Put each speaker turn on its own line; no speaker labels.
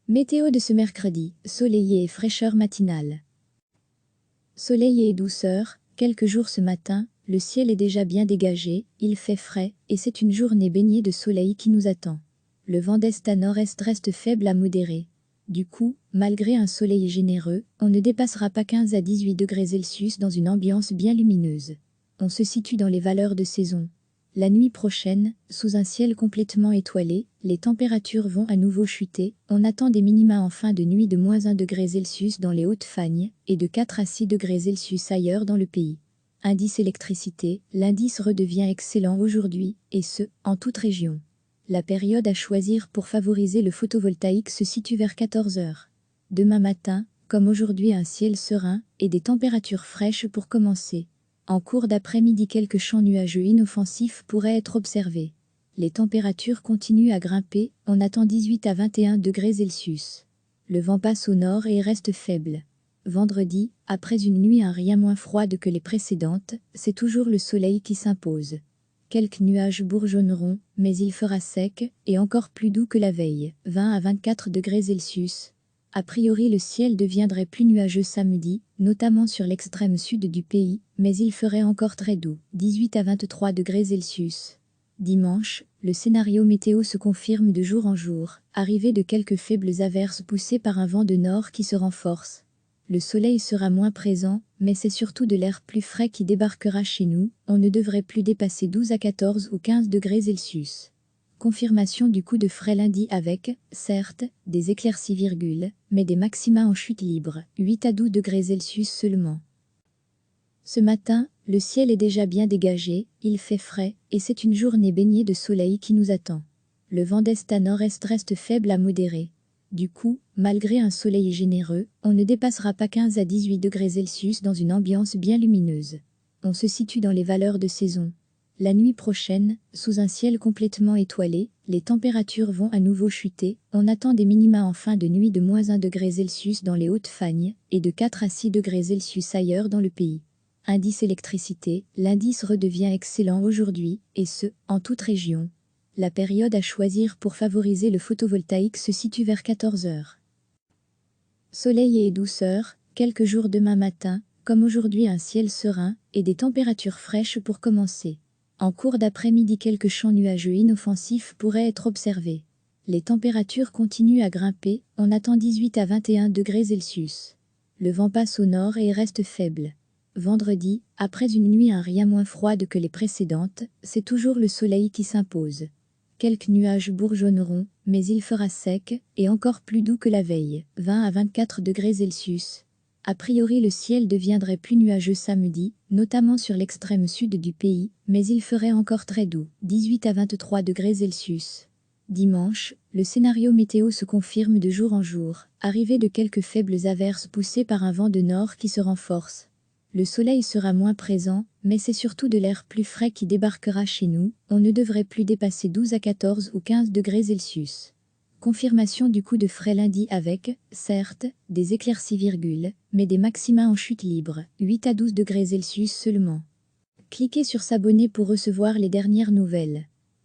Météo de ce mercredi, soleillé et fraîcheur matinale. Soleil et douceur, quelques jours ce matin, le ciel est déjà bien dégagé, il fait frais, et c'est une journée baignée de soleil qui nous attend. Le vent d'est à nord-est reste faible à modéré. Du coup, malgré un soleil généreux, on ne dépassera pas 15 à 18 degrés Celsius dans une ambiance bien lumineuse. On se situe dans les valeurs de saison. La nuit prochaine, sous un ciel complètement étoilé, les températures vont à nouveau chuter, on attend des minima en fin de nuit de -1 degré Celsius dans les Hautes-Fagnes, et de 4 à 6 degrés Celsius ailleurs dans le pays. Indice électricité, l'indice redevient excellent aujourd'hui, et ce, en toute région. La période à choisir pour favoriser le photovoltaïque se situe vers 14 h. Demain matin, comme aujourd'hui, un ciel serein, et des températures fraîches pour commencer. En cours d'après-midi, quelques champs nuageux inoffensifs pourraient être observés. Les températures continuent à grimper, on attend 18 à 21 degrés Celsius. Le vent passe au nord et reste faible. Vendredi, après une nuit un rien moins froide que les précédentes, c'est toujours le soleil qui s'impose. Quelques nuages bourgeonneront, mais il fera sec, et encore plus doux que la veille, 20 à 24 degrés Celsius. A priori, le ciel deviendrait plus nuageux samedi, notamment sur l'extrême sud du pays, mais il ferait encore très doux, 18 à 23 degrés Celsius. Dimanche, le scénario météo se confirme de jour en jour, arrivée de quelques faibles averses poussées par un vent de nord qui se renforce. Le soleil sera moins présent, mais c'est surtout de l'air plus frais qui débarquera chez nous, on ne devrait plus dépasser 12 à 14 ou 15 degrés Celsius. Confirmation du coup de frais lundi avec, certes, des éclaircies virgule, mais des maxima en chute libre, 8 à 12 degrés Celsius seulement. Ce matin, le ciel est déjà bien dégagé, il fait frais, et c'est une journée baignée de soleil qui nous attend. Le vent d'est à nord-est reste faible à modéré. Du coup, malgré un soleil généreux, on ne dépassera pas 15 à 18 degrés Celsius dans une ambiance bien lumineuse. On se situe dans les valeurs de saison. La nuit prochaine, sous un ciel complètement étoilé, les températures vont à nouveau chuter, on attend des minima en fin de nuit de -1 degré Celsius dans les Hautes-Fagnes, et de 4 à 6 degrés Celsius ailleurs dans le pays. Indice électricité, l'indice redevient excellent aujourd'hui, et ce, en toute région. La période à choisir pour favoriser le photovoltaïque se situe vers 14 h. Soleil et douceur, quelques jours demain matin, comme aujourd'hui, un ciel serein, et des températures fraîches pour commencer. En cours d'après-midi, quelques champs nuageux inoffensifs pourraient être observés. Les températures continuent à grimper, on attend 18 à 21 degrés Celsius. Le vent passe au nord et reste faible. Vendredi, après une nuit un rien moins froide que les précédentes, c'est toujours le soleil qui s'impose. Quelques nuages bourgeonneront, mais il fera sec, et encore plus doux que la veille, 20 à 24 degrés Celsius. A priori, le ciel deviendrait plus nuageux samedi, notamment sur l'extrême sud du pays, mais il ferait encore très doux, 18 à 23 degrés Celsius. Dimanche, le scénario météo se confirme de jour en jour, arrivée de quelques faibles averses poussées par un vent de nord qui se renforce. Le soleil sera moins présent, mais c'est surtout de l'air plus frais qui débarquera chez nous, on ne devrait plus dépasser 12 à 14 ou 15 degrés Celsius. Confirmation du coup de frais lundi avec, certes, des éclaircies virgule, mais des maxima en chute libre, 8 à 12 degrés Celsius seulement. Cliquez sur s'abonner pour recevoir les dernières nouvelles.